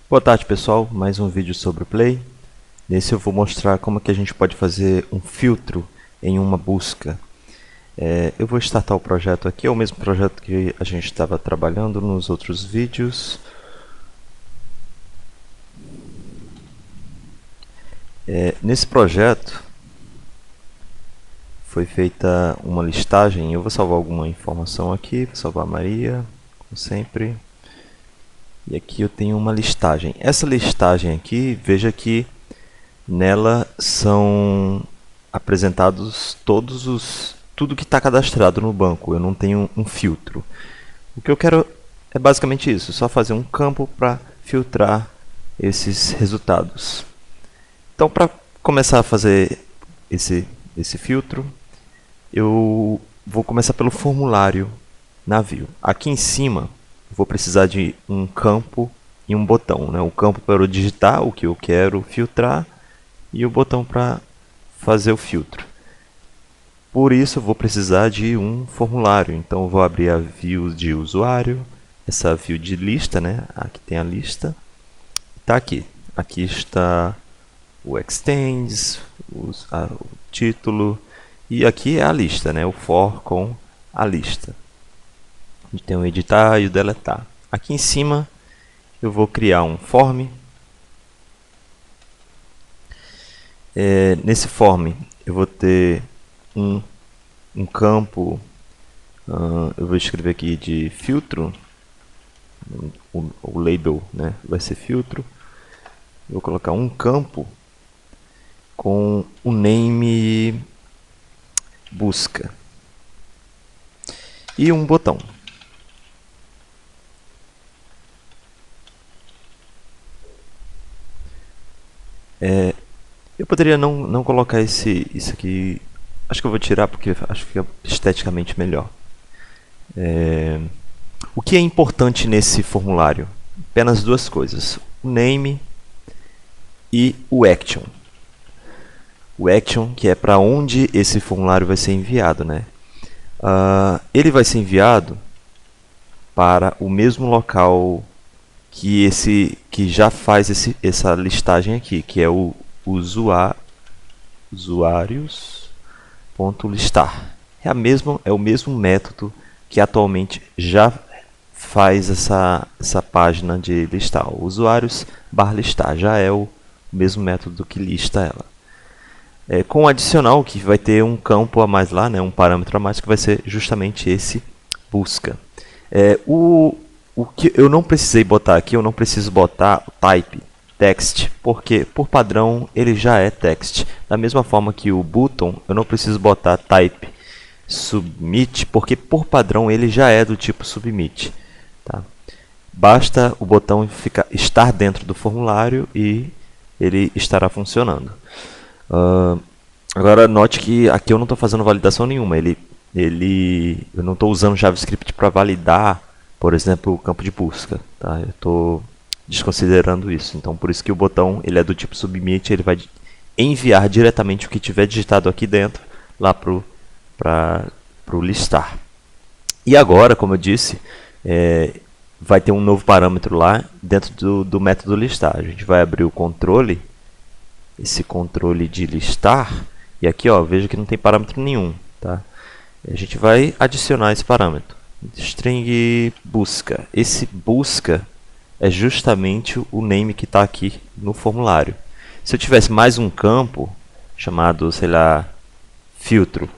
Boa tarde, pessoal, mais um vídeo sobre o Play. Nesse eu vou mostrar como que a gente pode fazer um filtro em uma busca. Eu vou startar o projeto aqui, é o mesmo projeto que a gente estava trabalhando nos outros vídeos. Nesse projeto foi feita uma listagem, eu vou salvar alguma informação aqui, vou salvar a Maria, como sempre. E aqui eu tenho uma listagem. Essa listagem aqui, veja que nela são apresentados tudo que está cadastrado no banco. Eu não tenho um filtro. O que eu quero é basicamente isso, só fazer um campo para filtrar esses resultados. Então, para começar a fazer esse filtro, eu vou começar pelo formulário navio. Aqui em cima, vou precisar de um campo e um botão, né? O campo para eu digitar o que eu quero filtrar e o botão para fazer o filtro. Por isso, eu vou precisar de um formulário. Então, eu vou abrir a view de usuário, essa view de lista, né? Aqui tem a lista. Está aqui. Aqui está o extends, o título, e aqui é a lista, né? O for com a lista. A gente tem o editar e o deletar. Aqui em cima eu vou criar um form. Nesse form eu vou ter um campo, eu vou escrever aqui de filtro, o label, né, vai ser filtro. Eu vou colocar um campo com o name busca e um botão. Eu poderia não colocar isso aqui. Acho que eu vou tirar porque acho que fica esteticamente melhor. O que é importante nesse formulário? Apenas duas coisas: o name e o action. O action, que é para onde esse formulário vai ser enviado, né? Ele vai ser enviado para o mesmo local que já faz essa listagem aqui, que é o usuários.listar. É o mesmo método que atualmente já faz essa página de listar. O usuários/listar já é o mesmo método que lista ela. Com o adicional, que vai ter um campo a mais lá, né, um parâmetro a mais, que vai ser justamente esse busca. O que eu não precisei botar aqui, eu não preciso botar o type text, porque por padrão ele já é text. Da mesma forma que o button, eu não preciso botar type submit, porque por padrão ele já é do tipo submit. Tá? Basta o botão estar dentro do formulário e ele estará funcionando. Agora note que aqui eu não estou fazendo validação nenhuma. Eu não estou usando JavaScript para validar, por exemplo, o campo de busca. Tá? Eu estou desconsiderando isso. Então, por isso que o botão ele é do tipo submit, ele vai enviar diretamente o que tiver digitado aqui dentro lá para o listar. E agora, como eu disse, vai ter um novo parâmetro lá dentro do método listar. A gente vai abrir o controle, esse controle de listar, e aqui ó, veja que não tem parâmetro nenhum. Tá? A gente vai adicionar esse parâmetro. String busca. Esse busca é justamente o name que está aqui no formulário. Se eu tivesse mais um campo chamado, sei lá, filtro,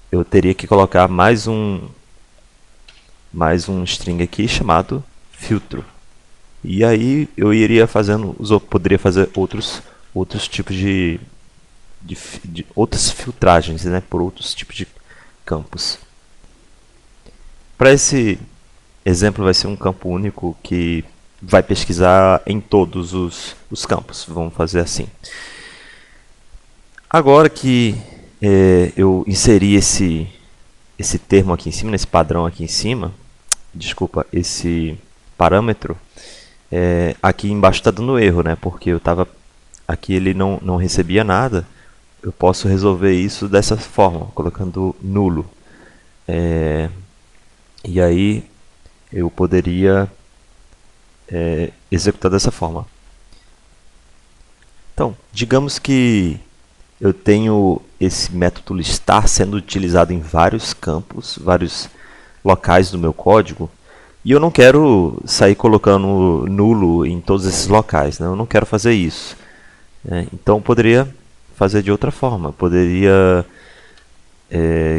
eu teria que colocar mais um string aqui chamado filtro. E aí eu iria poderia fazer outros tipos de outras filtragens, né, por outros tipos de campos. Para esse exemplo vai ser um campo único que vai pesquisar em todos os campos. Vamos fazer assim. Agora que eu inseri esse termo aqui em cima, esse padrão aqui em cima, desculpa, esse parâmetro, aqui embaixo está dando erro, né? Porque aqui ele não recebia nada. Eu posso resolver isso dessa forma, colocando nulo. E aí eu poderia executar dessa forma. Então, digamos que eu tenho esse método listar sendo utilizado em vários campos, vários locais do meu código, e eu não quero sair colocando nulo em todos esses locais, né? Eu não quero fazer isso. Então, eu poderia fazer de outra forma. Eu poderia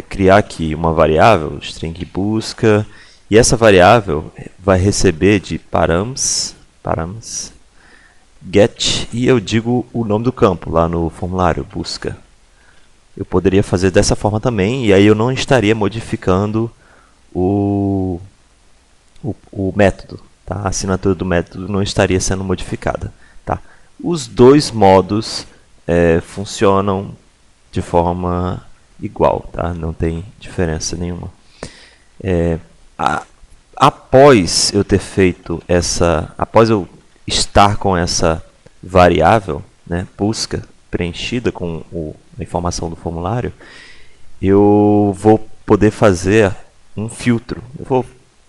criar aqui uma variável, string busca, e essa variável vai receber de params get, e eu digo o nome do campo lá no formulário, busca. Eu poderia fazer dessa forma também, e aí eu não estaria modificando o método. Tá? A assinatura do método não estaria sendo modificada. Tá? Os dois modos funcionam de forma igual, tá? Não tem diferença nenhuma. Após eu ter feito após eu estar com essa variável, né, busca preenchida com a informação do formulário, eu vou poder fazer um filtro. Eu vou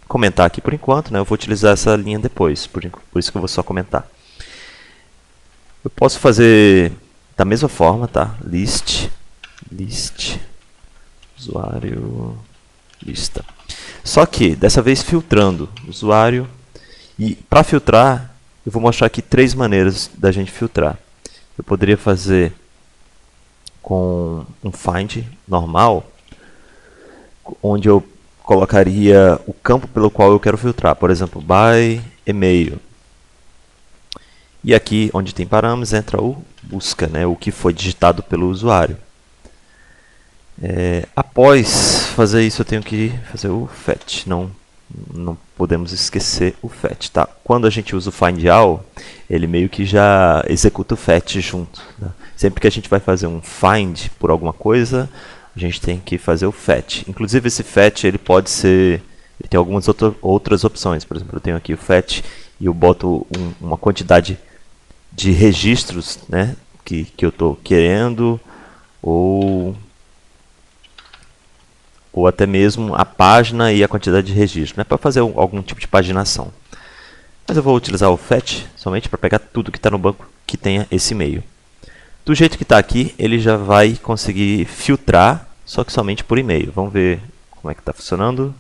comentar aqui por enquanto, né, eu vou utilizar essa linha depois, por isso que eu vou só comentar. Eu posso fazer da mesma forma, tá? List usuário lista. Só que dessa vez filtrando usuário, e para filtrar eu vou mostrar aqui 3 maneiras da gente filtrar. Eu poderia fazer com um find normal, onde eu colocaria o campo pelo qual eu quero filtrar, por exemplo, by e-mail. E aqui, onde tem parâmetros, entra o busca, né, o que foi digitado pelo usuário. Após fazer isso, eu tenho que fazer o fetch. Não podemos esquecer o fetch. Tá? Quando a gente usa o find all, ele meio que já executa o fetch junto. Tá? Sempre que a gente vai fazer um find por alguma coisa, a gente tem que fazer o fetch. Inclusive, esse fetch ele pode ser... Ele tem algumas outras opções. Por exemplo, eu tenho aqui o fetch e eu boto uma quantidade de registros, né, que eu estou querendo, ou até mesmo a página e a quantidade de registro, né, para fazer algum tipo de paginação. Mas eu vou utilizar o fetch somente para pegar tudo que está no banco que tenha esse e-mail. Do jeito que está aqui, ele já vai conseguir filtrar, só que somente por e-mail. Vamos ver como é que está funcionando.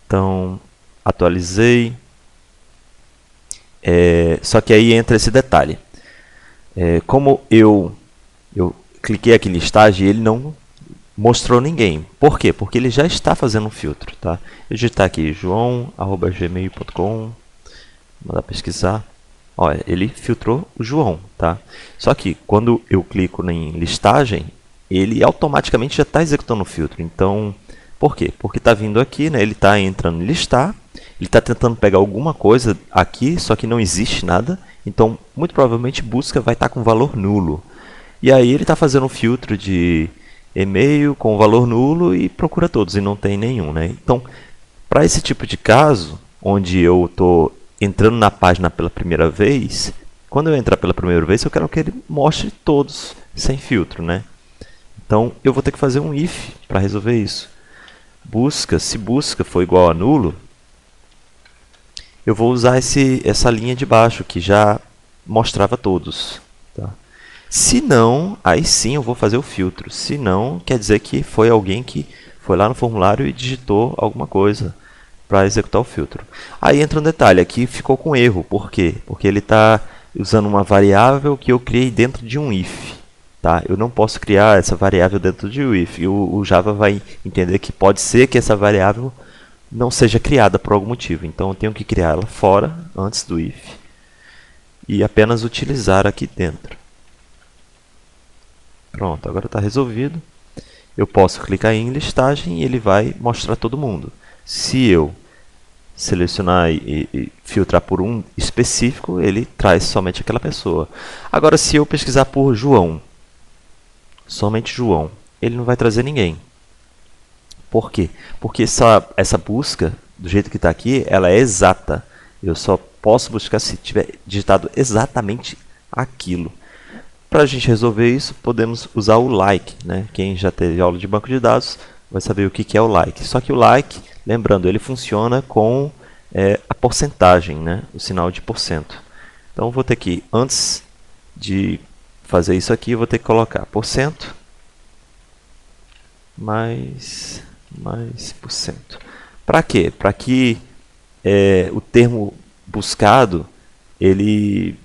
Então, atualizei. Só que aí entra esse detalhe. Como eu cliquei aqui em listagem, ele não mostrou ninguém. Por quê? Porque ele já está fazendo um filtro. Tá? Eu digitar aqui joão@gmail.com, mandar pesquisar. Olha, ele filtrou o João. Tá? Só que quando eu clico em listagem, ele automaticamente já está executando o filtro. Então, por quê? Porque está vindo aqui, né? Ele está entrando em listar, ele está tentando pegar alguma coisa aqui, só que não existe nada. Então, muito provavelmente, busca vai estar com valor nulo. E aí ele está fazendo um filtro de e-mail com valor nulo e procura todos, e não tem nenhum. Né? Então, para esse tipo de caso, onde eu estou entrando na página pela primeira vez, quando eu entrar pela primeira vez, eu quero que ele mostre todos sem filtro. Né? Então, eu vou ter que fazer um if para resolver isso. Busca, se busca for igual a nulo, eu vou usar essa linha de baixo, que já mostrava todos. Tá? Se não, aí sim eu vou fazer o filtro. Se não, quer dizer que foi alguém que foi lá no formulário e digitou alguma coisa para executar o filtro. Aí entra um detalhe, aqui ficou com erro. Por quê? Porque ele está usando uma variável que eu criei dentro de um if. Tá? Eu não posso criar essa variável dentro de um if. O Java vai entender que pode ser que essa variável não seja criada por algum motivo. Então eu tenho que criar ela fora, antes do if, e apenas utilizar aqui dentro. Pronto, agora está resolvido. Eu posso clicar em listagem e ele vai mostrar todo mundo. Se eu selecionar e filtrar por um específico, ele traz somente aquela pessoa. Agora, se eu pesquisar por João, somente João, ele não vai trazer ninguém. Por quê? Porque essa busca, do jeito que está aqui, ela é exata. Eu só posso buscar se tiver digitado exatamente aquilo. Para a gente resolver isso, podemos usar o like. Né? Quem já teve aula de banco de dados vai saber o que é o like. Só que o like, lembrando, ele funciona com é a porcentagem, né? O sinal de porcento. Então, eu vou ter que, antes de fazer isso aqui, eu vou ter que colocar porcento mais porcento. Para quê? Para que o termo buscado ele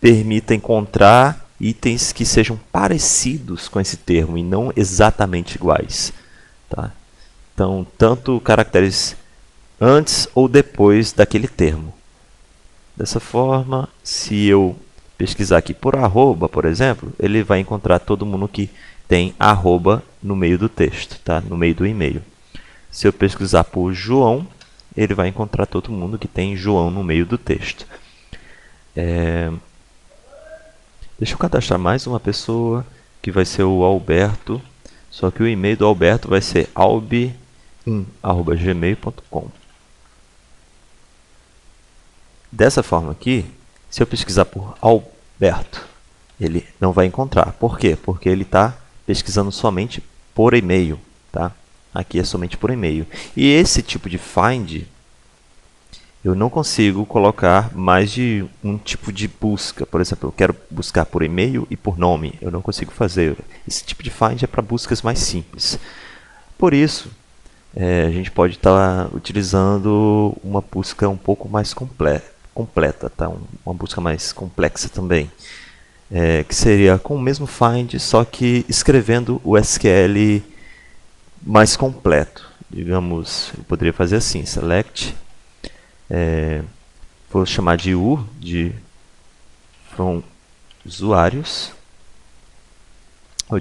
permita encontrar itens que sejam parecidos com esse termo e não exatamente iguais. Tá? Então, tanto caracteres antes ou depois daquele termo. Dessa forma, se eu pesquisar aqui por arroba, por exemplo, ele vai encontrar todo mundo que tem arroba no meio do texto, tá? No meio do e-mail. Se eu pesquisar por João, ele vai encontrar todo mundo que tem João no meio do texto. Deixa eu cadastrar mais uma pessoa, que vai ser o Alberto, só que o e-mail do Alberto vai ser albi1@gmail.com. Dessa forma aqui, se eu pesquisar por Alberto, ele não vai encontrar. Por quê? Porque ele está pesquisando somente por e-mail. Tá? Aqui é somente por e-mail. E esse tipo de find, eu não consigo colocar mais de um tipo de busca. Por exemplo, eu quero buscar por e-mail e por nome. Eu não consigo fazer. Esse tipo de find é para buscas mais simples. Por isso, a gente pode estar utilizando uma busca um pouco mais completa, tá? Uma busca mais complexa também. Que seria com o mesmo find, só que escrevendo o SQL mais completo. Digamos, eu poderia fazer assim, select, vou chamar de U, de from usuários,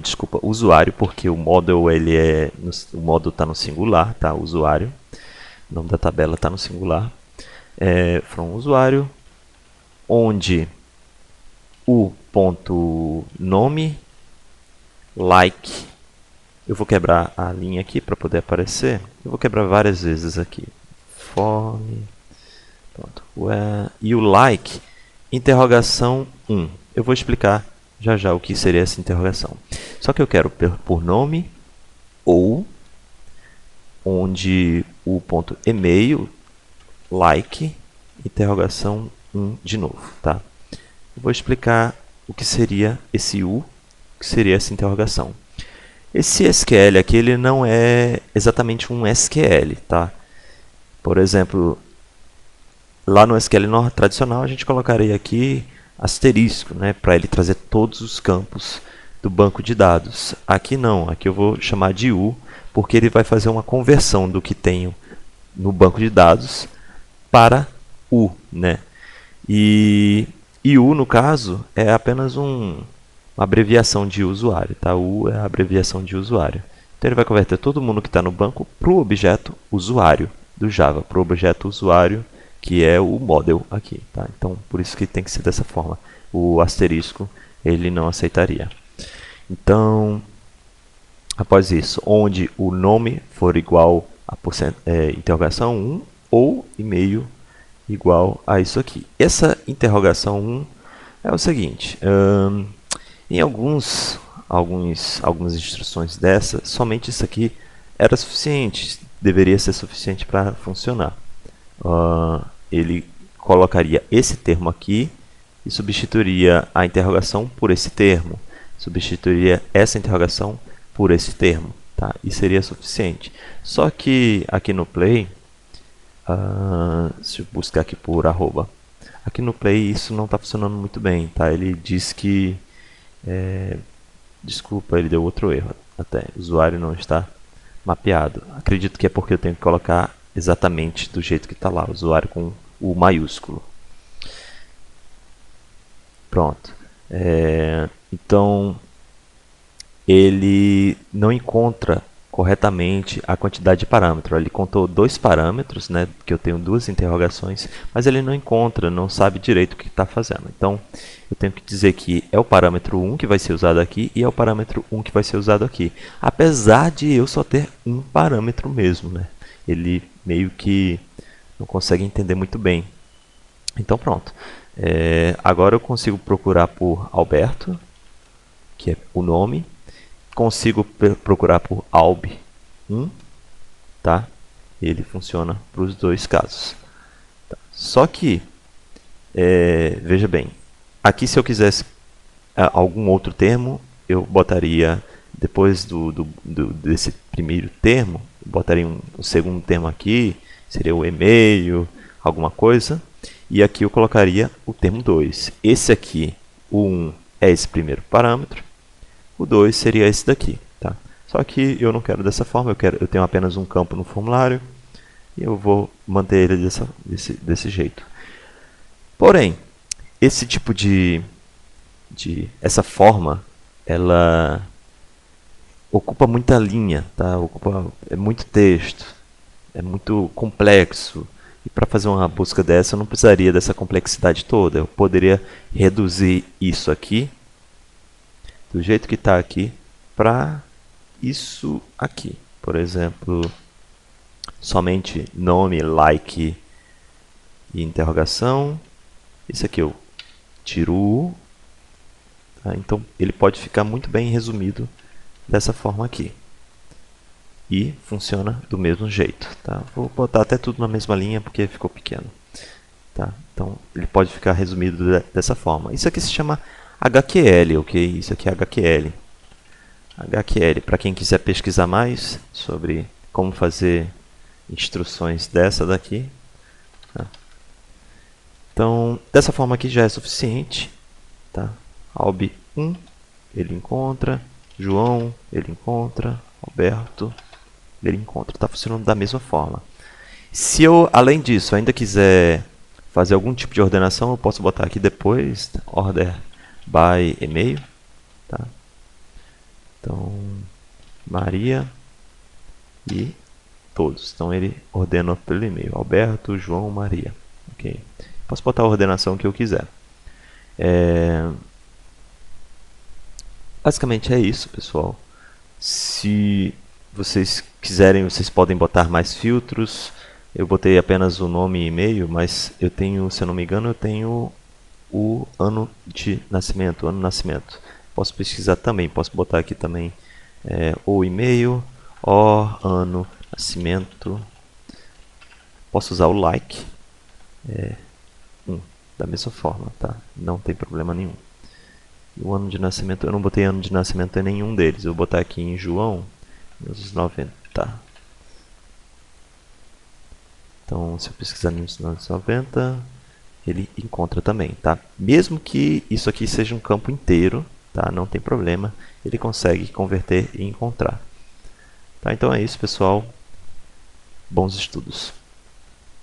desculpa, usuário, porque o model o model está no singular, tá? Usuário, o nome da tabela está no singular. From usuário, onde o ponto nome, like, eu vou quebrar a linha aqui para poder aparecer. Eu vou quebrar várias vezes aqui. Form, pronto, e o like, interrogação 1. Eu vou explicar já já o que seria essa interrogação. Só que eu quero por nome ou onde o ponto e-mail, like, interrogação 1 de novo, tá? Eu vou explicar o que seria esse U, o que seria essa interrogação. Esse SQL aqui ele não é exatamente um SQL, tá? Por exemplo, lá no SQL tradicional a gente colocaria aqui asterisco, né, para ele trazer todos os campos do banco de dados. Aqui não, aqui eu vou chamar de U, porque ele vai fazer uma conversão do que tenho no banco de dados para U, né? E U, no caso, é apenas uma abreviação de usuário, tá? U é a abreviação de usuário. Então ele vai converter todo mundo que está no banco para o objeto usuário do Java, para o objeto usuário, que é o model aqui, tá? Então, por isso que tem que ser dessa forma. O asterisco, ele não aceitaria. Então, após isso, onde o nome for igual a interrogação 1 ou e-mail igual a isso aqui. Essa interrogação 1 é o seguinte, em algumas instruções dessa, somente isso aqui era suficiente, deveria ser suficiente para funcionar. Ele colocaria esse termo aqui e substituiria a interrogação por esse termo, substituiria essa interrogação por esse termo, tá? E seria suficiente. Só que aqui no Play, se eu buscar aqui por arroba, aqui no Play isso não está funcionando muito bem, tá? Ele diz que, desculpa, ele deu outro erro, até o usuário não está mapeado. Acredito que é porque eu tenho que colocar exatamente do jeito que está lá, usuário com o maiúsculo. Pronto. Então, ele não encontra corretamente a quantidade de parâmetros. Ele contou 2 parâmetros, né, que eu tenho 2 interrogações, mas ele não encontra, não sabe direito o que está fazendo. Então, eu tenho que dizer que é o parâmetro 1 que vai ser usado aqui e é o parâmetro 1 que vai ser usado aqui. Apesar de eu só ter um parâmetro mesmo, né? Ele meio que não consegue entender muito bem. Então, pronto. Agora eu consigo procurar por Alberto, que é o nome. Consigo procurar por alb1, tá? Ele funciona para os dois casos. Só que, veja bem, aqui se eu quisesse algum outro termo, eu botaria, depois desse primeiro termo, botaria um segundo termo aqui, seria o e-mail, alguma coisa, e aqui eu colocaria o termo 2. Esse aqui, o 1, é esse primeiro parâmetro, o 2 seria esse daqui. Tá? Só que eu não quero dessa forma, eu tenho apenas um campo no formulário, e eu vou manter ele desse jeito. Porém, esse tipo essa forma, ela ocupa muita linha, tá? É muito texto, é muito complexo. E para fazer uma busca dessa, eu não precisaria dessa complexidade toda. Eu poderia reduzir isso aqui, do jeito que está aqui, para isso aqui. Por exemplo, somente nome, like e interrogação. Esse aqui eu tiro o. Tá? Então, ele pode ficar muito bem resumido dessa forma aqui. E funciona do mesmo jeito. Tá? Vou botar até tudo na mesma linha porque ficou pequeno. Tá? Então, ele pode ficar resumido dessa forma. Isso aqui se chama HQL, ok? Isso aqui é HQL. HQL, para quem quiser pesquisar mais sobre como fazer instruções dessa daqui. Tá? Então, dessa forma aqui já é suficiente. Tá? Albi 1, ele encontra. João, ele encontra. Alberto, ele encontra. Está funcionando da mesma forma. Se eu, além disso, ainda quiser fazer algum tipo de ordenação, eu posso botar aqui depois, order by e-mail. Tá? Então, Maria e todos. Então, ele ordena pelo e-mail. Alberto, João, Maria. Okay. Posso botar a ordenação que eu quiser. Basicamente é isso, pessoal. Se vocês quiserem, vocês podem botar mais filtros. Eu botei apenas o nome e e-mail, mas eu tenho, se eu não me engano, eu tenho o ano de nascimento, nascimento. Posso pesquisar também, posso botar aqui também o e-mail, ano, nascimento. Posso usar o like, da mesma forma, tá? Não tem problema nenhum. E o ano de nascimento, eu não botei ano de nascimento em nenhum deles. Eu vou botar aqui em João, 1990. Então, se eu pesquisar 1990, ele encontra também, tá? Mesmo que isso aqui seja um campo inteiro, tá? Não tem problema, ele consegue converter e encontrar. Tá? Então é isso, pessoal. Bons estudos.